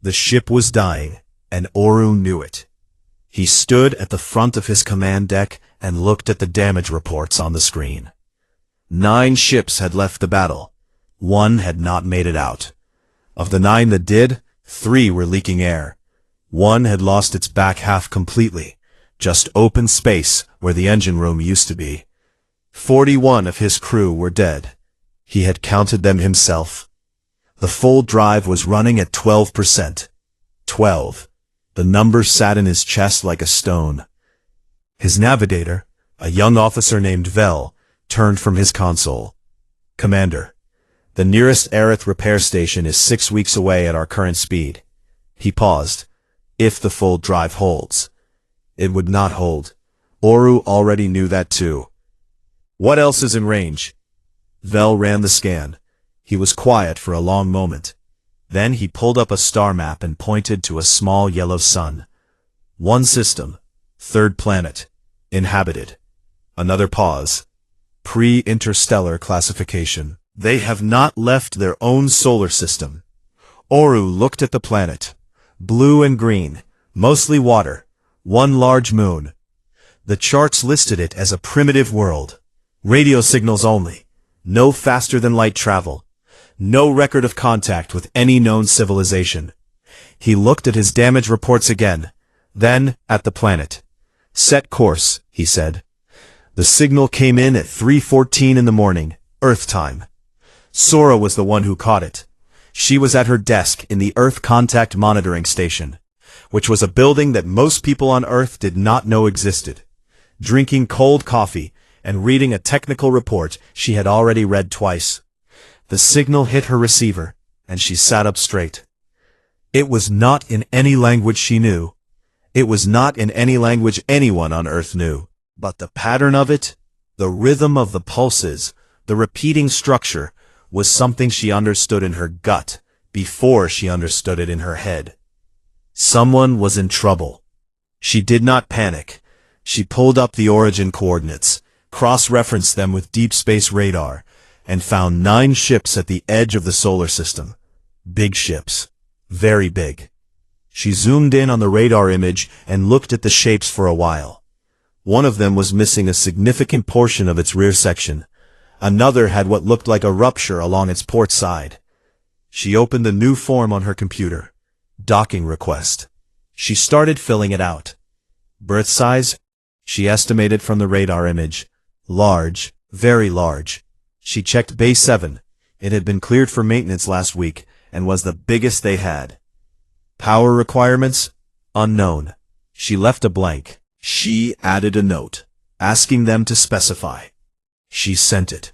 The ship was dying, and Oru knew it. He stood at the front of his command deck and looked at the damage reports on the screen. 9 ships had left the battle. 1 had not made it out. Of the 9 that did, 3 were leaking air. 1 had lost its back half completely, just open space where the engine room used to be. 41 of his crew were dead. He had counted them himself. The full drive was running at 12%. 12. The number sat in his chest like a stone. His navigator, a young officer named Vel, turned from his console. "Commander, the nearest Aerith repair station is 6 weeks away at our current speed." He paused. "If the full drive holds." It would not hold. Oru already knew that too. "What else is in range?" Vel ran the scan. He was quiet for a long moment. Then he pulled up a star map and pointed to a small yellow sun. "One system. 3rd planet. Inhabited." Another pause. "Pre-interstellar classification. They have not left their own solar system." Oru looked at the planet. Blue and green, mostly water, 1 large moon. The charts listed it as a primitive world. Radio signals only. No faster than light travel. No record of contact with any known civilization. He looked at his damage reports again, then at the planet. "Set course," he said. The signal came in at 3:14 in the morning, Earth time. Sora was the one who caught it. She was at her desk in the Earth Contact Monitoring Station, which was a building that most people on Earth did not know existed, drinking cold coffee and reading a technical report she had already read twice. The signal hit her receiver, and she sat up straight. It was not in any language she knew. It was not in any language anyone on Earth knew. But the pattern of it, the rhythm of the pulses, the repeating structure, was something she understood in her gut before she understood it in her head. Someone was in trouble. She did not panic. She pulled up the origin coordinates, cross-referenced them with deep space radar, and found 9 ships at the edge of the solar system. Big ships. Very big. She zoomed in on the radar image and looked at the shapes for a while. One of them was missing a significant portion of its rear section. Another had what looked like a rupture along its port side. She opened a new form on her computer. Docking request. She started filling it out. Berth size? She estimated from the radar image. Large, very large. She checked Bay 7. It had been cleared for maintenance last week and was the biggest they had. Power requirements? Unknown. She left a blank. She added a note, asking them to specify. She sent it.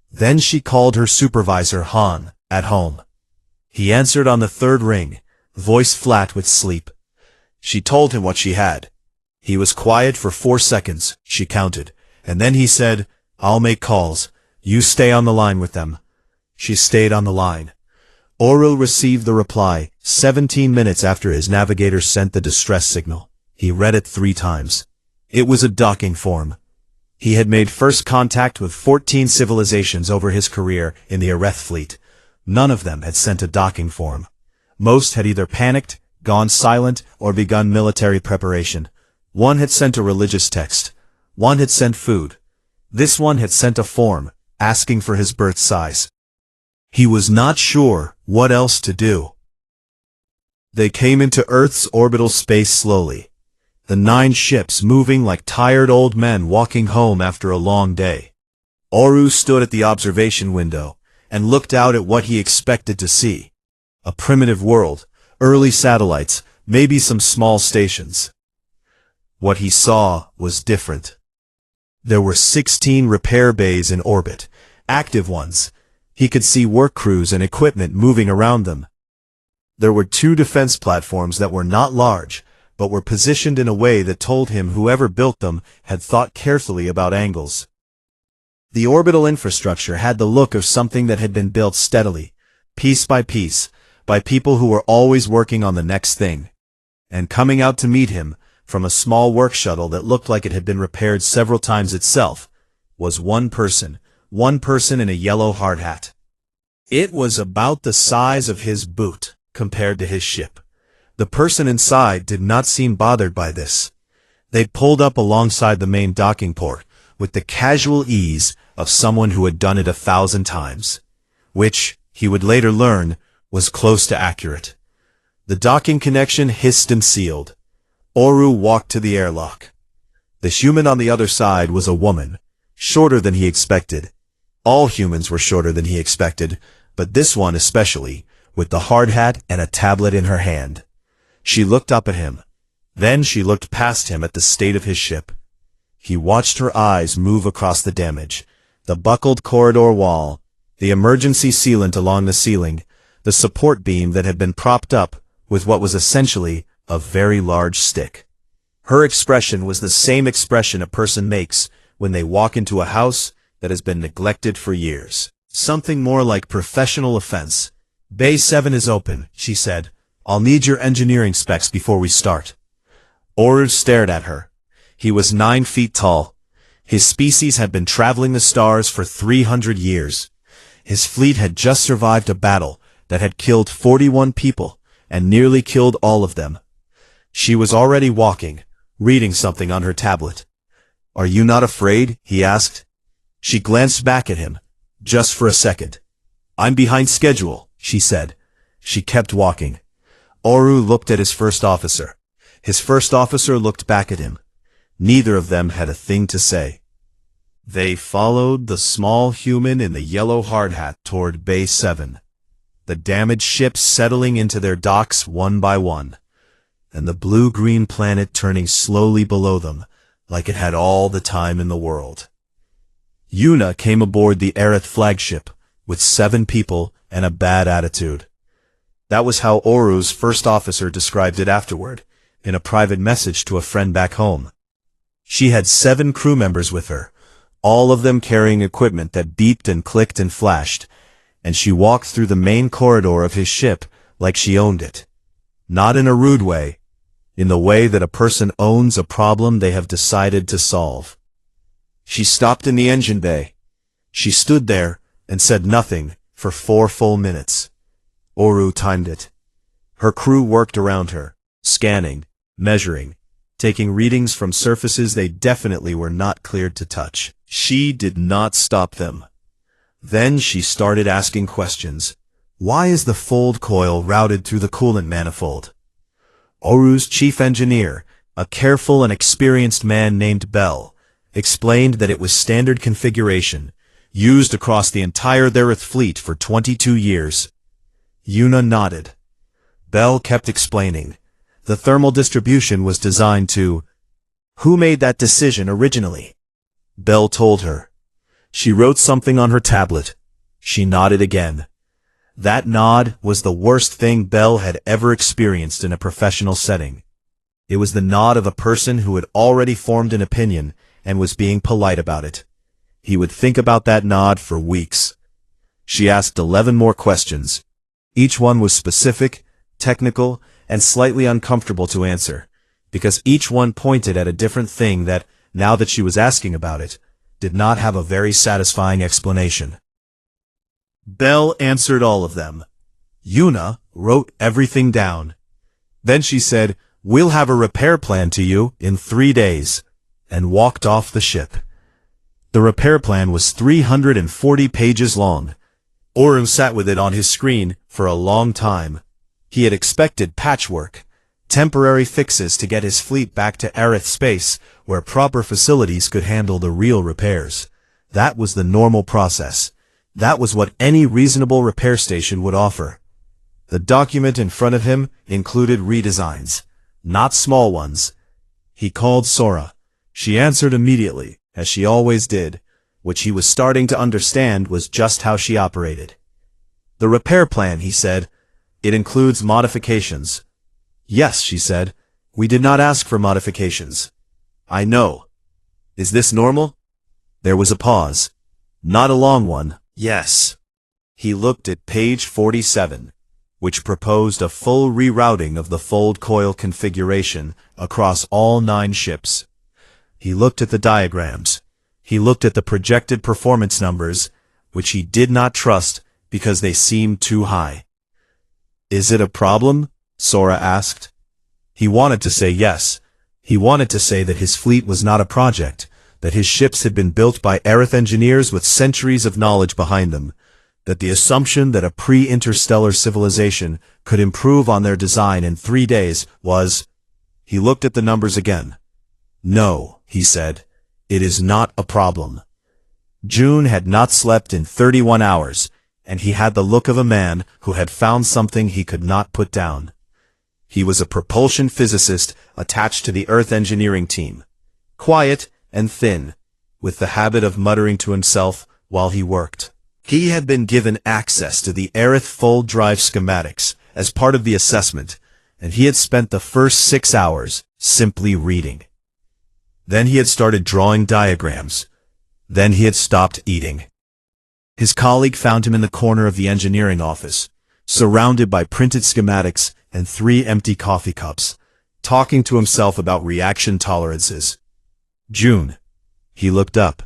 Then she called her supervisor Han, at home. He answered on the 3rd ring, voice flat with sleep. She told him what she had. He was quiet for 4 seconds, she counted, and then he said, "I'll make calls. You stay on the line with them." She stayed on the line. Oru received the reply 17 minutes after his navigator sent the distress signal. He read it 3 times. It was a docking form. He had made first contact with 14 civilizations over his career in the Aerith fleet. None of them had sent a docking form. Most had either panicked, gone silent, or begun military preparation. One had sent a religious text. One had sent food. This one had sent a form, asking for his berth size. He was not sure what else to do. They came into Earth's orbital space slowly. The 9 ships moving like tired old men walking home after a long day. Oru stood at the observation window and looked out at what he expected to see. A primitive world, early satellites, maybe some small stations. What he saw was different. There were 16 repair bays in orbit, active ones. He could see work crews and equipment moving around them. There were 2 defense platforms that were not large, but were positioned in a way that told him whoever built them had thought carefully about angles. The orbital infrastructure had the look of something that had been built steadily, piece, by people who were always working on the next thing. And coming out to meet him, from a small work shuttle that looked like it had been repaired several times itself, was one person in a yellow hard hat. It was about the size of his boot, compared to his ship. The person inside did not seem bothered by this. They pulled up alongside the main docking port with the casual ease of someone who had done it 1,000 times, which, he would later learn, was close to accurate. The docking connection hissed and sealed. Oru walked to the airlock. The human on the other side was a woman, shorter than he expected. All humans were shorter than he expected, but this one especially, with the hard hat and a tablet in her hand. She looked up at him. Then she looked past him at the state of his ship. He watched her eyes move across the damage, the buckled corridor wall, the emergency sealant along the ceiling, the support beam that had been propped up with what was essentially a very large stick. Her expression was the same expression a person makes when they walk into a house that has been neglected for years. Something more like professional offense. "Bay 7 is open," she said. "I'll need your engineering specs before we start." Oru stared at her. He was 9 feet tall. His species had been traveling the stars for 300 years. His fleet had just survived a battle that had killed 41 people and nearly killed all of them. She was already walking, reading something on her tablet. "Are you not afraid?" he asked. She glanced back at him, just for a second. "I'm behind schedule," she said. She kept walking. Oru looked at his first officer. His first officer looked back at him. Neither of them had a thing to say. They followed the small human in the yellow hard hat toward Bay 7, the damaged ships settling into their docks one by one, and the blue-green planet turning slowly below them, like it had all the time in the world. Yuna came aboard the Aerith flagship, with 7 people and a bad attitude. That was how Oru's first officer described it afterward, in a private message to a friend back home. She had 7 crew members with her, all of them carrying equipment that beeped and clicked and flashed, and she walked through the main corridor of his ship like she owned it. Not in a rude way, in the way that a person owns a problem they have decided to solve. She stopped in the engine bay. She stood there and said nothing for 4 full minutes. Oru timed it. Her crew worked around her, scanning, measuring, taking readings from surfaces they definitely were not cleared to touch. She did not stop them. Then she started asking questions. Why is the fold coil routed through the coolant manifold? Oru's chief engineer, a careful and experienced man named Bell, explained that it was standard configuration, used across the entire Aerith fleet for 22 years. Yuna nodded. Bell kept explaining. The thermal distribution was designed to... Who made that decision originally? Bell told her. She wrote something on her tablet. She nodded again. That nod was the worst thing Bell had ever experienced in a professional setting. It was the nod of a person who had already formed an opinion and was being polite about it. He would think about that nod for weeks. She asked 11 more questions. Each one was specific, technical, and slightly uncomfortable to answer, because each one pointed at a different thing that, now that she was asking about it, did not have a very satisfying explanation. Bell answered all of them. Yuna wrote everything down. Then she said, "We'll have a repair plan to you in 3 days," and walked off the ship. The repair plan was 340 pages long. Oru sat with it on his screen for a long time. He had expected patchwork, temporary fixes to get his fleet back to Aerith space, where proper facilities could handle the real repairs. That was the normal process. That was what any reasonable repair station would offer. The document in front of him included redesigns, not small ones. He called Sora. She answered immediately, as she always did, which he was starting to understand was just how she operated. The repair plan, he said. It includes modifications. Yes, she said. We did not ask for modifications. I know. Is this normal? There was a pause. Not a long one. Yes. He looked at page 47, which proposed a full rerouting of the fold coil configuration across all 9 ships. He looked at the diagrams. He looked at the projected performance numbers, which he did not trust because they seemed too high. Is it a problem? Sora asked. He wanted to say yes. He wanted to say that his fleet was not a project, that his ships had been built by Aerith engineers with centuries of knowledge behind them, that the assumption that a pre-interstellar civilization could improve on their design in 3 days was... He looked at the numbers again. No, he said, it is not a problem. June had not slept in 31 hours, and he had the look of a man who had found something he could not put down. He was a propulsion physicist attached to the Earth engineering team, quiet and thin, with the habit of muttering to himself while he worked. He had been given access to the Aerith full drive schematics as part of the assessment, and he had spent the first 6 hours simply reading. Then he had started drawing diagrams. Then he had stopped eating. His colleague found him in the corner of the engineering office, surrounded by printed schematics and 3 empty coffee cups, talking to himself about reaction tolerances. June. He looked up.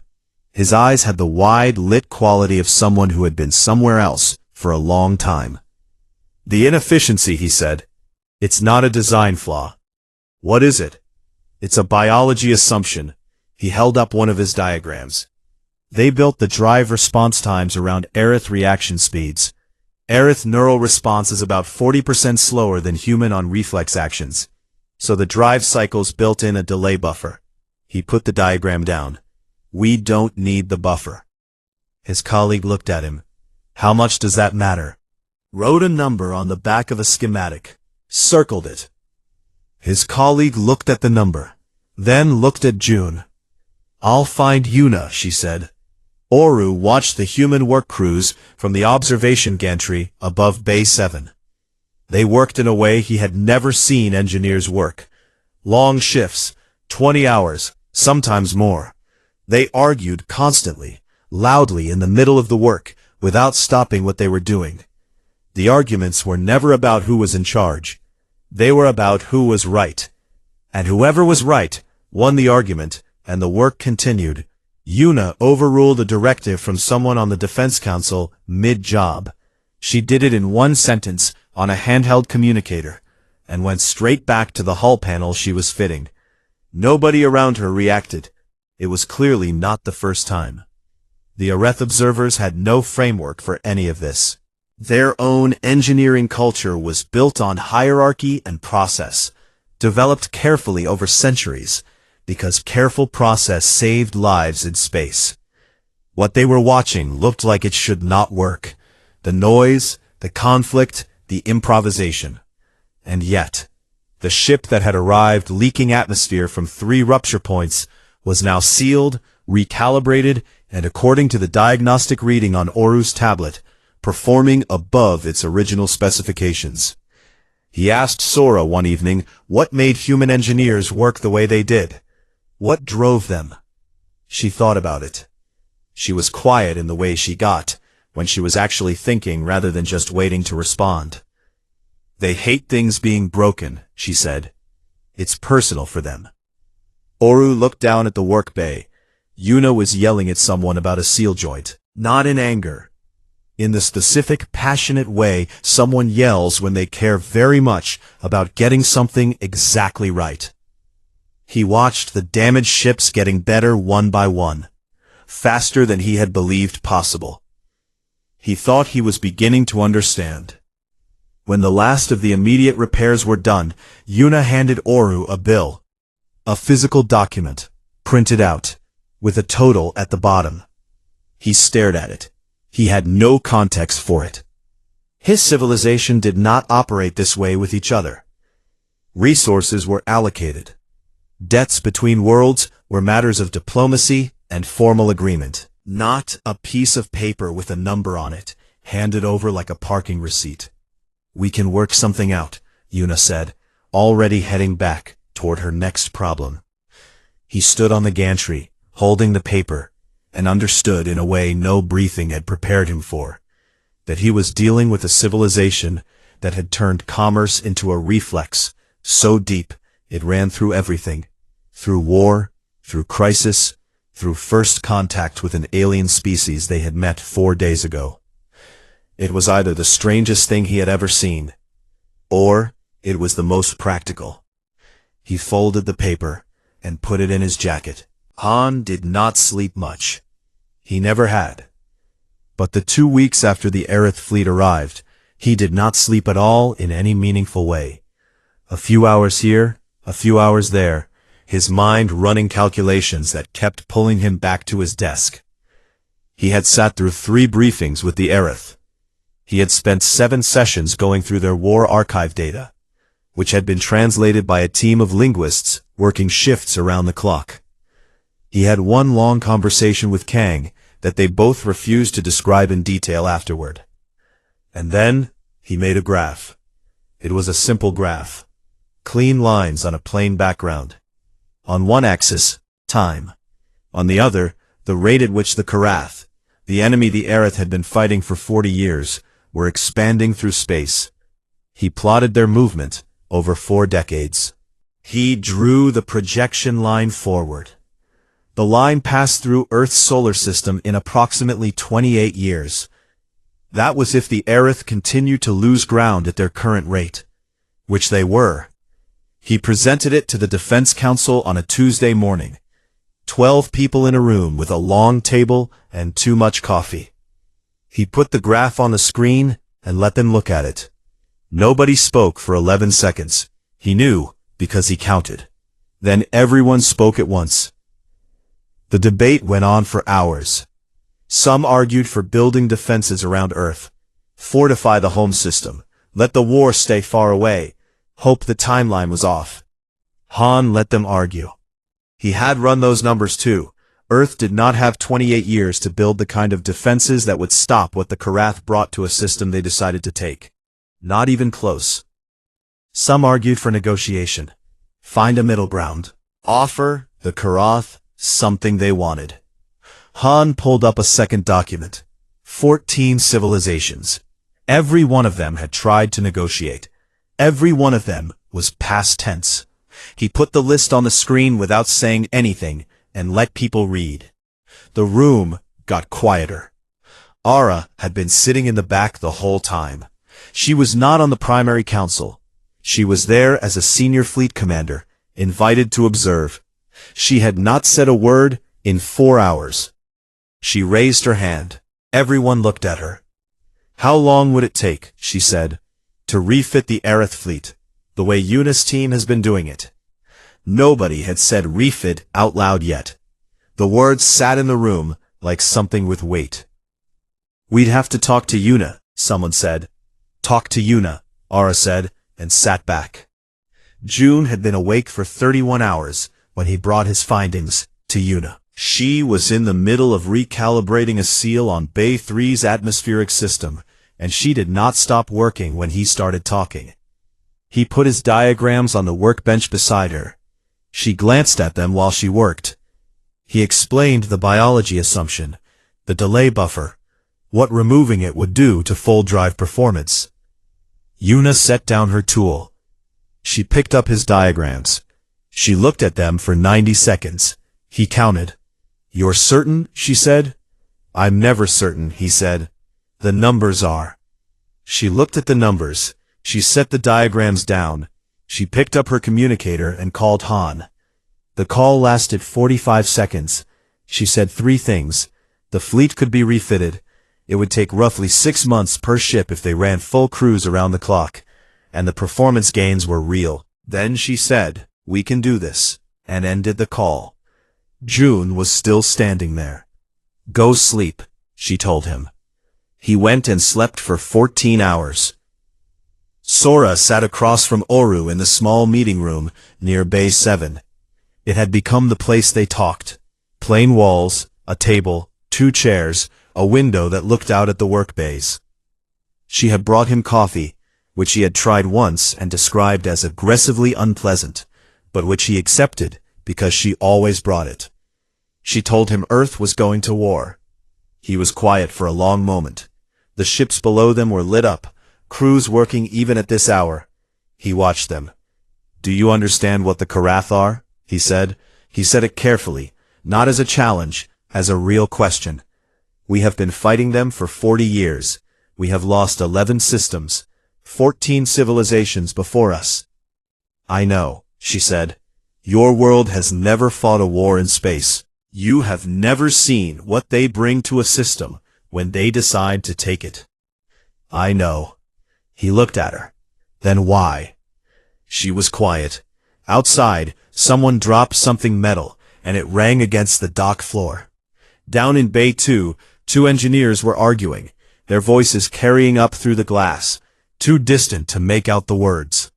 His eyes had the wide-lit quality of someone who had been somewhere else for a long time. The inefficiency, he said. It's not a design flaw. What is it? It's a biology assumption. He held up one of his diagrams. They built the drive response times around Aerith reaction speeds. Aerith neural response is about 40% slower than human on reflex actions, so the drive cycles built in a delay buffer. He put the diagram down. We don't need the buffer. His colleague looked at him. How much does that matter? Wrote a number on the back of a schematic. Circled it. His colleague looked at the number, then looked at June. I'll find Yuna, she said. Oru watched the human work crews from the observation gantry above Bay 7. They worked in a way he had never seen engineers work. Long shifts, 20 hours, sometimes more. They argued constantly, loudly in the middle of the work, without stopping what they were doing. The arguments were never about who was in charge. They were about who was right. And whoever was right won the argument, and the work continued. Yuna overruled a directive from someone on the Defense Council mid-job. She did it in 1 sentence on a handheld communicator, and went straight back to the hull panel she was fitting. Nobody around her reacted. It was clearly not the first time. The Aerith observers had no framework for any of this. Their own engineering culture was built on hierarchy and process, developed carefully over centuries, because careful process saved lives in space. What they were watching looked like it should not work. The noise, the conflict, the improvisation. And yet, the ship that had arrived leaking atmosphere from 3 rupture points was now sealed, recalibrated, and according to the diagnostic reading on Oru's tablet, performing above its original specifications. He asked Sora one evening what made human engineers work the way they did. What drove them? She thought about it. She was quiet in the way she got, when she was actually thinking rather than just waiting to respond. They hate things being broken, she said. It's personal for them. Oru looked down at the work bay. Yuna was yelling at someone about a seal joint, not in anger. In the specific, passionate way someone yells when they care very much about getting something exactly right. He watched the damaged ships getting better one by one, faster than he had believed possible. He thought he was beginning to understand. When the last of the immediate repairs were done, Yuna handed Oru a bill. A physical document, printed out, with a total at the bottom. He stared at it. He had no context for it. His civilization did not operate this way with each other. Resources were allocated. Debts between worlds were matters of diplomacy and formal agreement, not a piece of paper with a number on it, handed over like a parking receipt. We can work something out, Yuna said, already heading back toward her next problem. He stood on the gantry, holding the paper, and understood in a way no briefing had prepared him for, that he was dealing with a civilization that had turned commerce into a reflex so deep it ran through everything, through war, through crisis, through first contact with an alien species they had met 4 days ago. It was either the strangest thing he had ever seen, or it was the most practical. He folded the paper and put it in his jacket. Han did not sleep much. He never had. But the 2 weeks after the Aerith fleet arrived, he did not sleep at all in any meaningful way. A few hours here, a few hours there, his mind running calculations that kept pulling him back to his desk. He had sat through 3 briefings with the Aerith. He had spent 7 sessions going through their war archive data, which had been translated by a team of linguists working shifts around the clock. He had one long conversation with Kang that they both refused to describe in detail afterward. And then he made a graph. It was a simple graph. Clean lines on a plain background. On one axis, time. On the other, the rate at which the Karath, the enemy the Aerith had been fighting for 40 years, were expanding through space. He plotted their movement over 4 decades. He drew the projection line forward. The line passed through Earth's solar system in approximately 28 years. That was if the Aerith continued to lose ground at their current rate, which they were. He presented it to the Defense Council on a Tuesday morning. 12 people in a room with a long table and too much coffee. He put the graph on the screen and let them look at it. Nobody spoke for 11 seconds. He knew because he counted. Then everyone spoke at once. The debate went on for hours. Some argued for building defenses around Earth. Fortify the home system. Let the war stay far away. Hope the timeline was off. Han let them argue. He had run those numbers too. Earth did not have 28 years to build the kind of defenses that would stop what the Karath brought to a system they decided to take. Not even close. Some argued for negotiation. Find a middle ground. Offer the Karath something they wanted. Han pulled up a second document. 14 civilizations. Every one of them had tried to negotiate. Every one of them was past tense. He put the list on the screen without saying anything and let people read. The room got quieter. Ara had been sitting in the back the whole time. She was not on the primary council. She was there as a senior fleet commander, invited to observe. She had not said a word in 4 hours. She raised her hand. Everyone looked at her. How long would it take, she said, to refit the Aerith fleet, the way Yuna's team has been doing it? Nobody had said refit out loud yet. The words sat in the room like something with weight. We'd have to talk to Yuna, someone said. Talk to Yuna, Ara said, and sat back. June had been awake for 31 hours when he brought his findings to Yuna. She was in the middle of recalibrating a seal on Bay 3's atmospheric system, and she did not stop working when he started talking. He put his diagrams on the workbench beside her. She glanced at them while she worked. He explained the biology assumption, the delay buffer, what removing it would do to full drive performance. Yuna set down her tool. She picked up his diagrams. She looked at them for 90 seconds. He counted. You're certain? She said. I'm never certain, he said. The numbers are. She looked at the numbers. She set the diagrams down. She picked up her communicator and called Han. The call lasted 45 seconds. She said 3 things. The fleet could be refitted. It would take roughly 6 months per ship if they ran full crews around the clock. And the performance gains were real. Then she said, we can do this, and ended the call. June was still standing there. Go sleep, she told him. He went and slept for 14 hours. Sora sat across from Oru in the small meeting room near Bay 7. It had become the place they talked. Plain walls, a table, 2 chairs, a window that looked out at the work bays. She had brought him coffee, which he had tried once and described as aggressively unpleasant, but which he accepted because she always brought it. She told him Earth was going to war. He was quiet for a long moment. The ships below them were lit up, crews working even at this hour. He watched them. Do you understand what the Karath are? He said. He said it carefully, not as a challenge, as a real question. We have been fighting them for 40 years. We have lost 11 systems. 14 civilizations before us. I know, she said. Your world has never fought a war in space. You have never seen what they bring to a system when they decide to take it. I know. He looked at her. Then why? She was quiet. Outside, someone dropped something metal, and it rang against the dock floor. Down in Bay 2, two engineers were arguing, their voices carrying up through the glass, too distant to make out the words.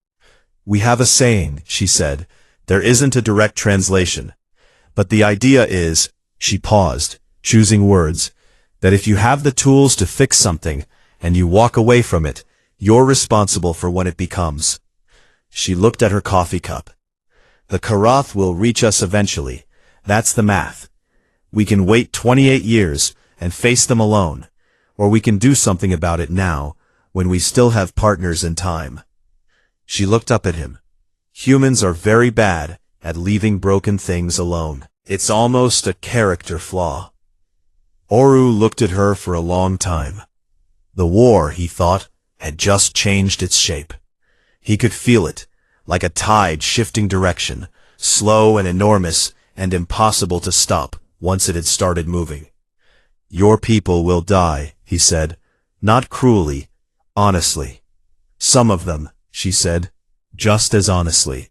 We have a saying, she said. There isn't a direct translation. But the idea is, she paused, choosing words, that if you have the tools to fix something, and you walk away from it, you're responsible for what it becomes. She looked at her coffee cup. The Karath will reach us eventually. That's the math. We can wait 28 years and face them alone, or we can do something about it now, when we still have partners in time. She looked up at him. Humans are very bad at leaving broken things alone. It's almost a character flaw. Oru looked at her for a long time. The war, he thought, had just changed its shape. He could feel it, like a tide shifting direction, slow and enormous and impossible to stop once it had started moving. Your people will die, he said, not cruelly, honestly. Some of them, she said, just as honestly.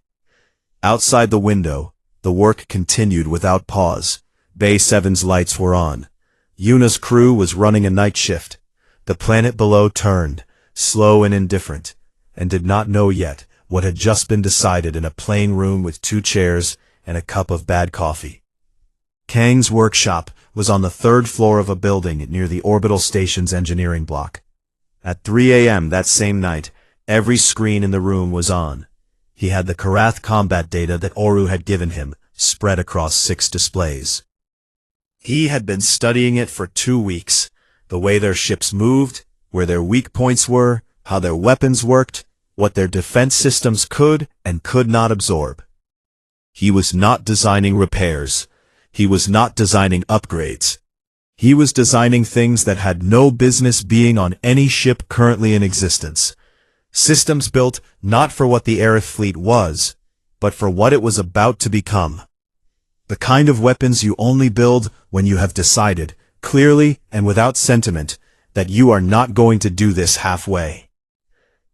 Outside the window, the work continued without pause. Bay 7's lights were on. Yuna's crew was running a night shift. The planet below turned, slow and indifferent, and did not know yet what had just been decided in a plain room with 2 chairs and a cup of bad coffee. Kang's workshop was on the 3rd floor of a building near the orbital station's engineering block. At 3 a.m. that same night, every screen in the room was on. He had the Karath combat data that Oru had given him, spread across 6 displays. He had been studying it for 2 weeks, the way their ships moved, where their weak points were, how their weapons worked, what their defense systems could and could not absorb. He was not designing repairs. He was not designing upgrades. He was designing things that had no business being on any ship currently in existence. Systems built not for what the Aerith fleet was, but for what it was about to become. The kind of weapons you only build when you have decided, clearly and without sentiment, that you are not going to do this halfway.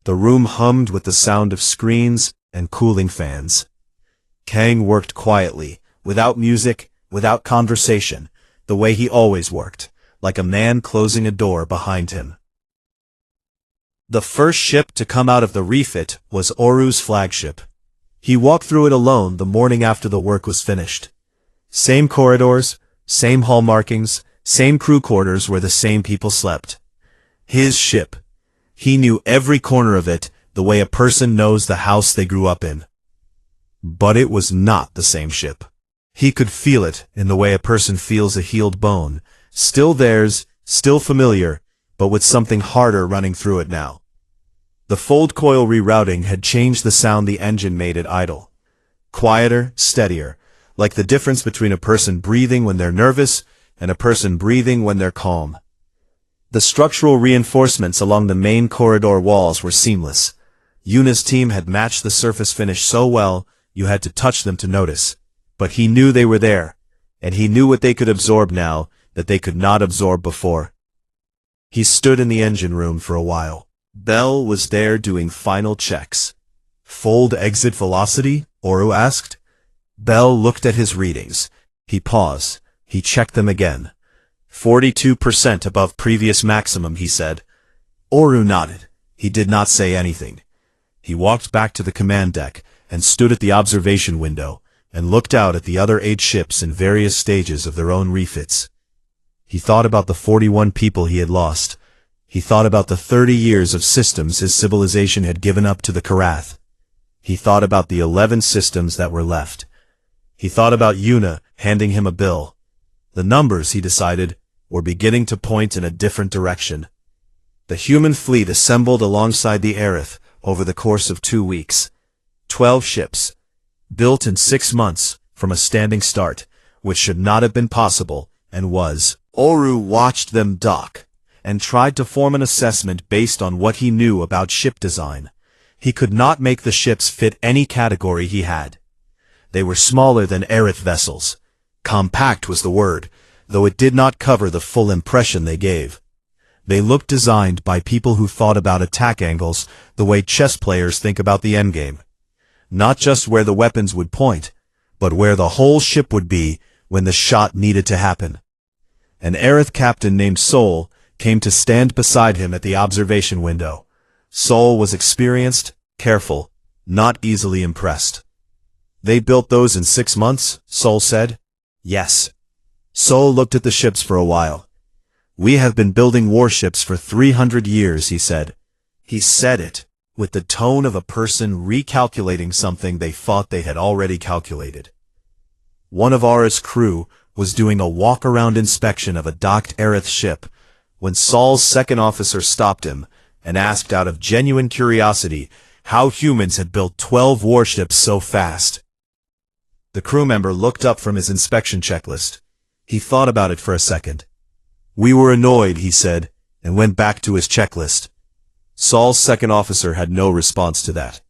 The room hummed with the sound of screens and cooling fans. Kang worked quietly, without music, without conversation, the way he always worked, like a man closing a door behind him. The first ship to come out of the refit was Oru's flagship. He walked through it alone the morning after the work was finished. Same corridors, same hall markings, same crew quarters where the same people slept. His ship. He knew every corner of it the way a person knows the house they grew up in. But it was not the same ship. He could feel it in the way a person feels a healed bone, still theirs, still familiar, but with something harder running through it now. The fold coil rerouting had changed the sound the engine made it idle. Quieter, steadier, like the difference between a person breathing when they're nervous and a person breathing when they're calm. The structural reinforcements along the main corridor walls were seamless. Yuna's team had matched the surface finish so well, you had to touch them to notice. But he knew they were there, and he knew what they could absorb now that they could not absorb before. He stood in the engine room for a while. Bell was there doing final checks. Fold exit velocity? Oru asked. Bell looked at his readings. He paused. He checked them again. 42% above previous maximum, he said. Oru nodded. He did not say anything. He walked back to the command deck and stood at the observation window and looked out at the other 8 ships in various stages of their own refits. He thought about the 41 people he had lost. He thought about the 30 years of systems his civilization had given up to the Karath. He thought about the 11 systems that were left. He thought about Yuna handing him a bill. The numbers, he decided, were beginning to point in a different direction. The human fleet assembled alongside the Aerith over the course of 2 weeks. 12 ships, built in 6 months from a standing start, which should not have been possible, and was. Oru watched them dock, and tried to form an assessment based on what he knew about ship design. He could not make the ships fit any category he had. They were smaller than Aerith vessels. Compact was the word, though it did not cover the full impression they gave. They looked designed by people who thought about attack angles the way chess players think about the endgame. Not just where the weapons would point, but where the whole ship would be when the shot needed to happen. An Aerith captain named Sol came to stand beside him at the observation window. Sol was experienced, careful, not easily impressed. "They built those in 6 months?" Sol said. "Yes." Sol looked at the ships for a while. "We have been building warships for 300 years, he said. He said it with the tone of a person recalculating something they thought they had already calculated. One of Aura's crew was doing a walk-around inspection of a docked Aerith ship when Sol's second officer stopped him and asked out of genuine curiosity how humans had built 12 warships so fast. The crew member looked up from his inspection checklist. He thought about it for a second. "We were annoyed," he said, and went back to his checklist. Sol's second officer had no response to that.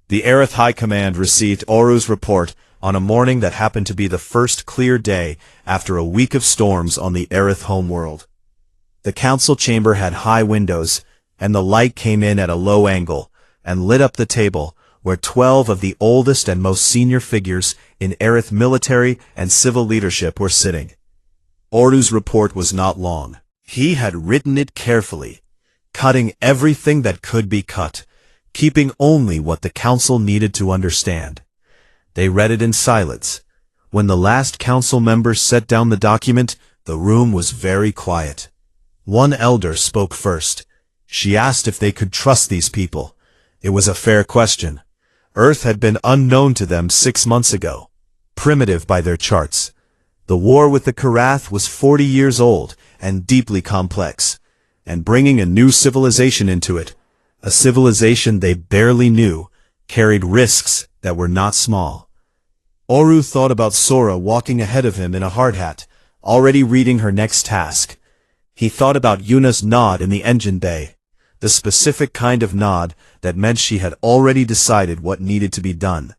The Aerith High Command received Oru's report on a morning that happened to be the first clear day after a week of storms on the Aerith homeworld. The council chamber had high windows, and the light came in at a low angle and lit up the table where 12 of the oldest and most senior figures in Aerith military and civil leadership were sitting. Oru's report was not long. He had written it carefully, cutting everything that could be cut, keeping only what the council needed to understand. They read it in silence. When the last council member set down the document, the room was very quiet. One elder spoke first. She asked if they could trust these people. It was a fair question. Earth had been unknown to them 6 months ago, primitive by their charts. The war with the Karath was 40 years old and deeply complex, and bringing a new civilization into it, a civilization they barely knew, carried risks that were not small. Oru thought about Sora walking ahead of him in a hard hat, already reading her next task. He thought about Yuna's nod in the engine bay, the specific kind of nod that meant she had already decided what needed to be done.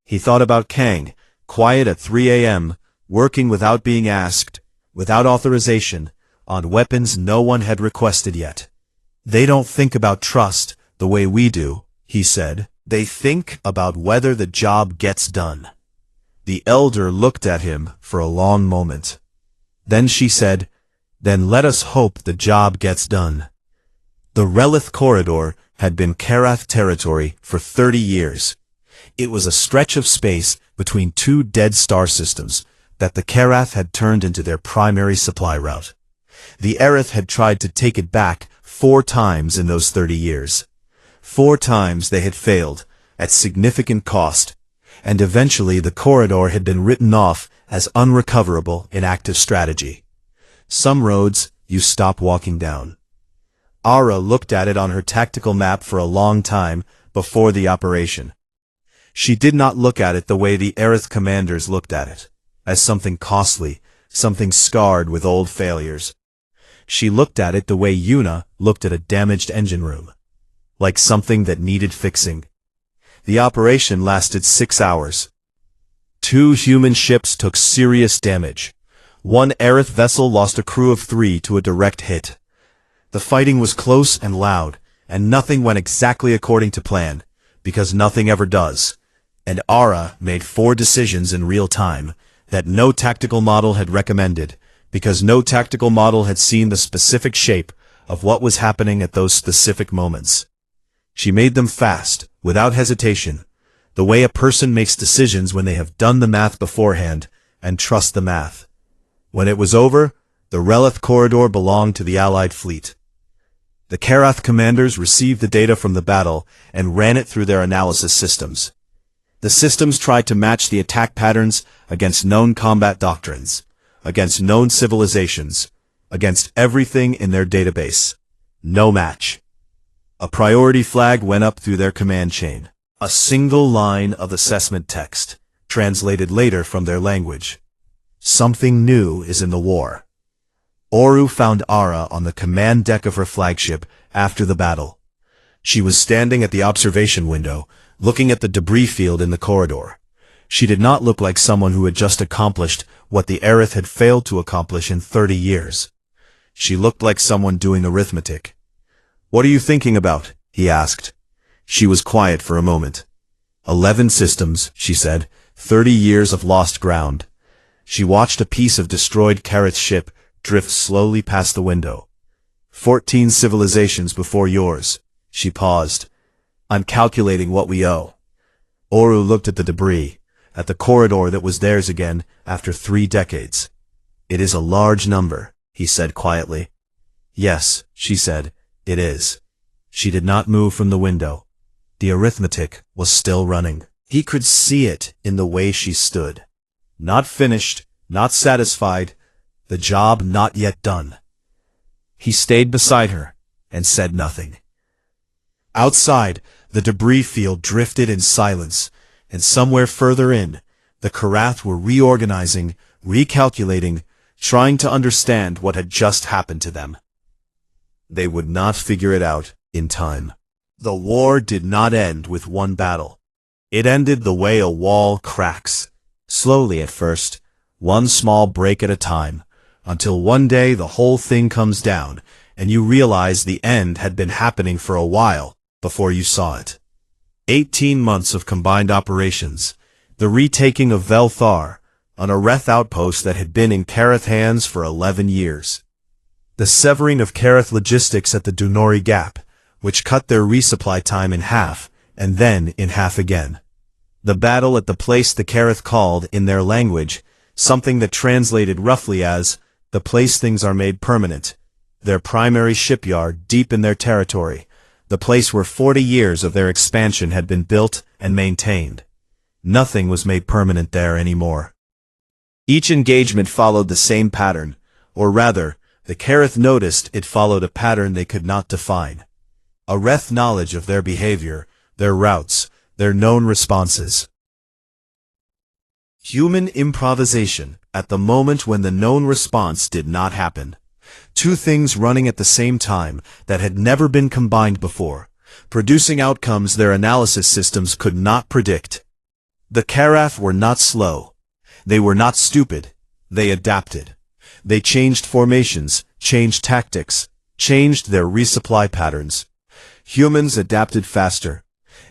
He thought about Kang, quiet at 3 a.m., working without being asked, without authorization, on weapons no one had requested yet. "They don't think about trust the way we do," he said. "They think about whether the job gets done." The elder looked at him for a long moment. Then she said, "Then let us hope the job gets done." The Relith Corridor had been Karath territory for 30 years. It was a stretch of space between two dead star systems that the Karath had turned into their primary supply route. The Aerith had tried to take it back 4 times in those 30 years. 4 times they had failed, at significant cost, and eventually the corridor had been written off as unrecoverable in active strategy. Some roads you stop walking down. Aura looked at it on her tactical map for a long time before the operation. She did not look at it the way the Aerith commanders looked at it, as something costly, something scarred with old failures. She looked at it the way Yuna looked at a damaged engine room, like something that needed fixing. The operation lasted 6 hours. 2 human ships took serious damage. 1 Aerith vessel lost a crew of 3 to a direct hit. The fighting was close and loud, and nothing went exactly according to plan, because nothing ever does. And Aura made 4 decisions in real time that no tactical model had recommended, because no tactical model had seen the specific shape of what was happening at those specific moments. She made them fast, without hesitation, the way a person makes decisions when they have done the math beforehand and trust the math. When it was over, the Relith Corridor belonged to the Allied fleet. The Karath commanders received the data from the battle and ran it through their analysis systems. The systems tried to match the attack patterns against known combat doctrines, against known civilizations, against everything in their database. No match. A priority flag went up through their command chain. A single line of assessment text, translated later from their language. Something new is in the war. Oru found Ara on the command deck of her flagship after the battle. She was standing at the observation window, looking at the debris field in the corridor. She did not look like someone who had just accomplished what the Aerith had failed to accomplish in 30 years. She looked like someone doing arithmetic. "What are you thinking about?" he asked. She was quiet for a moment. 11 systems, she said, 30 years of lost ground. She watched a piece of destroyed Kareth's ship drift slowly past the window. 14 civilizations before yours. She paused. "I'm calculating what we owe." Oru looked at the debris, at the corridor that was theirs again after 3 decades. "It is a large number," he said quietly. "Yes," she said, "it is." She did not move from the window. The arithmetic was still running. He could see it in the way she stood. Not finished, not satisfied, the job not yet done. He stayed beside her and said nothing. Outside, the debris field drifted in silence, and somewhere further in, the Karath were reorganizing, recalculating, trying to understand what had just happened to them. They would not figure it out in time. The war did not end with one battle. It ended the way a wall cracks, slowly at first, one small break at a time, until one day the whole thing comes down, and you realize the end had been happening for a while before you saw it. 18 months of combined operations, the retaking of Velthar, an Areth outpost that had been in Kareth hands for 11 years. The severing of Kareth logistics at the Dunori Gap, which cut their resupply time in half, and then in half again. The battle at the place the Kareth called, in their language, something that translated roughly as, the place things are made permanent, their primary shipyard deep in their territory, the place where 40 years of their expansion had been built and maintained. Nothing was made permanent there anymore. Each engagement followed the same pattern, or rather, the Kareth noticed it followed a pattern they could not define. Areth knowledge of their behavior, their routes, their known responses. Human improvisation at the moment when the known response did not happen. 2 things running at the same time that had never been combined before, producing outcomes their analysis systems could not predict. The Karath were not slow. They were not stupid. They adapted. They changed formations, changed tactics, changed their resupply patterns. Humans adapted faster.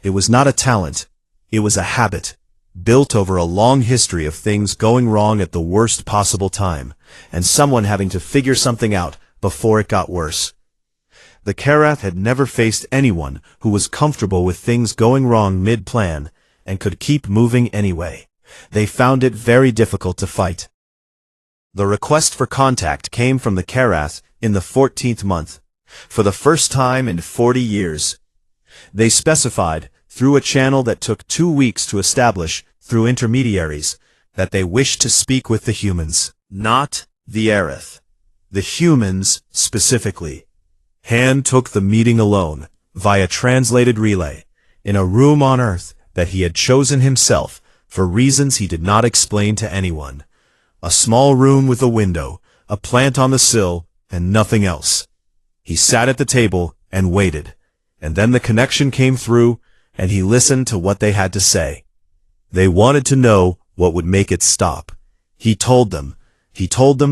It was not a talent. It was a habit, built over a long history of things going wrong at the worst possible time, and someone having to figure something out before it got worse. The Karath had never faced anyone who was comfortable with things going wrong mid-plan and could keep moving anyway. They found it very difficult to fight. The request for contact came from the Karath in the 14th month, for the first time in 40 years. They specified, through a channel that took 2 weeks to establish through intermediaries, that they wished to speak with the humans, not the Aerith. The humans, specifically. Han took the meeting alone, via translated relay, in a room on Earth that he had chosen himself for reasons he did not explain to anyone. A small room with a window, a plant on the sill, and nothing else. He sat at the table and waited, and then the connection came through, and he listened to what they had to say. They wanted to know what would make it stop. He told them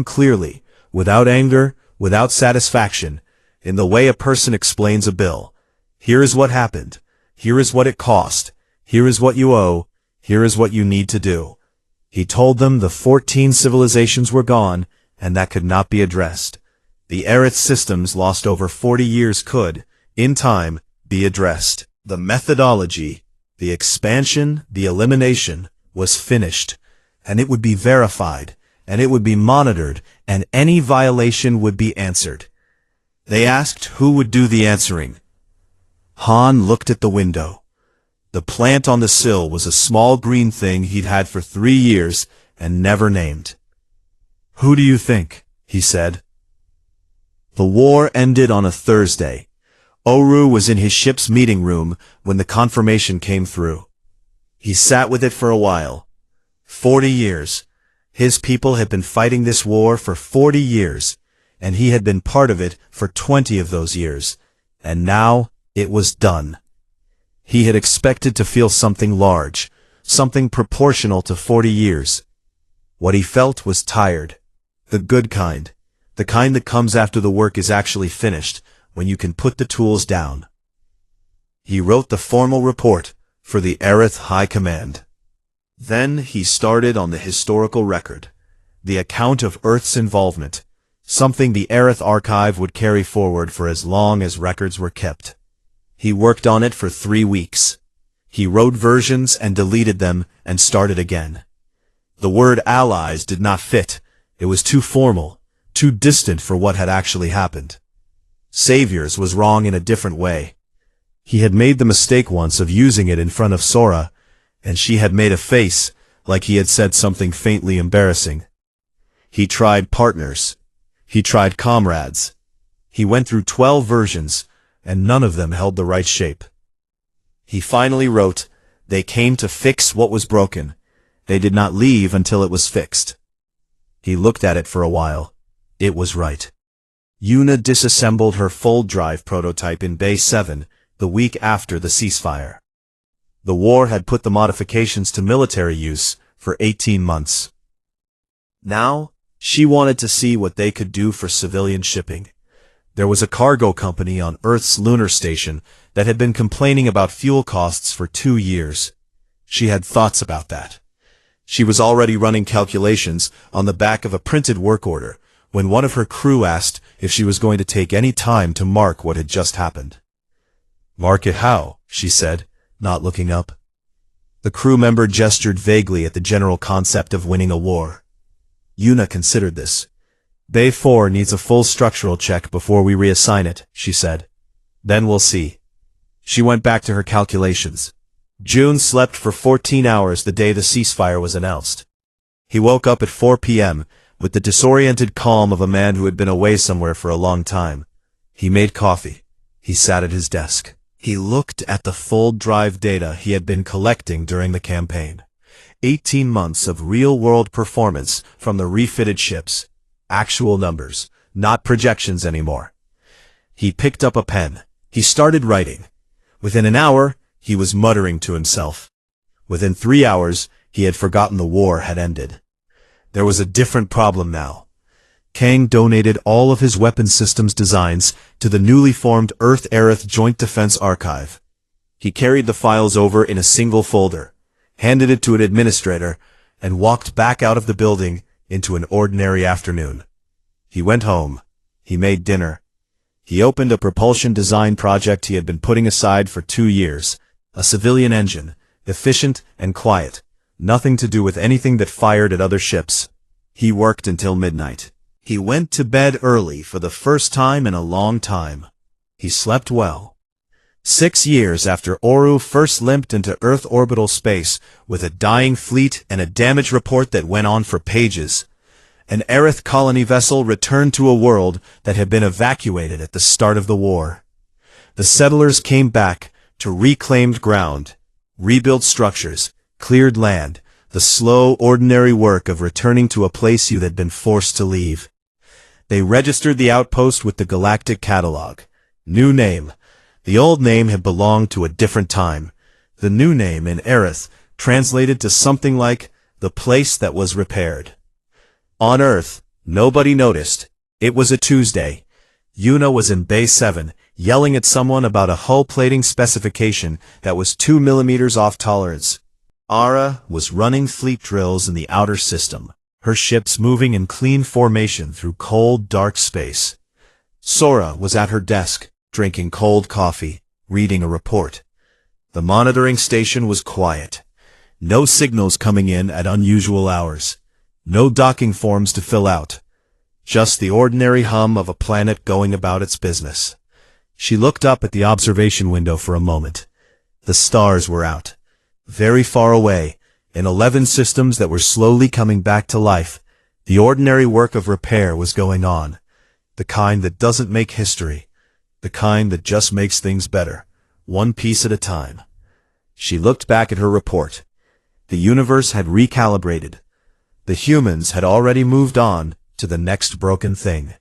clearly, without anger, without satisfaction, in the way a person explains a bill. Here is what happened. Here is what it cost. Here is what you owe. Here is what you need to do. He told them the 14 civilizations were gone, and that could not be addressed. The Aerith systems lost over 40 years could, in time, be addressed. The methodology, the expansion, the elimination, was finished, and it would be verified, and it would be monitored, and any violation would be answered. They asked who would do the answering. Han looked at the window. The plant on the sill was a small green thing he'd had for 3 years and never named. "Who do you think?" he said. The war ended on a Thursday. Oru was in his ship's meeting room when the confirmation came through. He sat with it for a while. 40 years. His people had been fighting this war for 40 years. and he had been part of it for 20 of those years, and now it was done. He had expected to feel something large, something proportional to 40 years. What he felt was tired. The good kind. The kind that comes after the work is actually finished, when you can put the tools down. He wrote the formal report for the Aerith High Command. Then he started on the historical record, the account of Earth's involvement, something the Aerith archive would carry forward for as long as records were kept. He worked on it for 3 weeks. He wrote versions and deleted them and started again. The word allies did not fit. It was too formal, too distant for what had actually happened. Saviors was wrong in a different way. He had made the mistake once of using it in front of Sora, and she had made a face, like he had said something faintly embarrassing. He tried partners. He tried comrades. He went through 12 versions, and none of them held the right shape. He finally wrote, "They came to fix what was broken. They did not leave until it was fixed." He looked at it for a while. It was right. Yuna disassembled her fold drive prototype in Bay 7 the week after the ceasefire. The war had put the modifications to military use for 18 months. Now, she wanted to see what they could do for civilian shipping. There was a cargo company on Earth's lunar station that had been complaining about fuel costs for 2 years. She had thoughts about that. She was already running calculations on the back of a printed work order when one of her crew asked if she was going to take any time to mark what had just happened. "Mark it how?" she said, not looking up. The crew member gestured vaguely at the general concept of winning a war. Yuna considered this. "Bay 4 needs a full structural check before we reassign it," she said. "Then we'll see." She went back to her calculations. June slept for 14 hours the day the ceasefire was announced. He woke up at 4 p.m., with the disoriented calm of a man who had been away somewhere for a long time. He made coffee. He sat at his desk. He looked at the fold drive data he had been collecting during the campaign. 18 months of real-world performance from the refitted ships. Actual numbers, not projections anymore. He picked up a pen. He started writing. Within an hour, he was muttering to himself. Within 3 hours, he had forgotten the war had ended. There was a different problem now. Kang donated all of his weapon systems designs to the newly formed Earth-Aerith Joint Defense Archive. He carried the files over in a single folder, handed it to an administrator, and walked back out of the building into an ordinary afternoon. He went home. He made dinner. He opened a propulsion design project he had been putting aside for 2 years, a civilian engine, efficient and quiet, nothing to do with anything that fired at other ships. He worked until midnight. He went to bed early for the first time in a long time. He slept well. 6 years after Oru first limped into Earth orbital space with a dying fleet and a damage report that went on for pages, an Aerith colony vessel returned to a world that had been evacuated at the start of the war. The settlers came back to reclaimed ground, rebuilt structures, cleared land, the slow, ordinary work of returning to a place you had been forced to leave. They registered the outpost with the Galactic Catalog. New name. The old name had belonged to a different time. The new name in Aerith translated to something like the place that was repaired. On Earth, nobody noticed. It was a Tuesday. Yuna was in Bay 7, yelling at someone about a hull plating specification that was 2 millimeters off tolerance. Ara was running fleet drills in the outer system, her ships moving in clean formation through cold, dark space. Sora was at her desk, drinking cold coffee, reading a report. The monitoring station was quiet. No signals coming in at unusual hours. No docking forms to fill out. Just the ordinary hum of a planet going about its business. She looked up at the observation window for a moment. The stars were out. Very far away, in 11 systems that were slowly coming back to life, the ordinary work of repair was going on. The kind that doesn't make history. The kind that just makes things better, one piece at a time. She looked back at her report. The universe had recalibrated. The humans had already moved on to the next broken thing.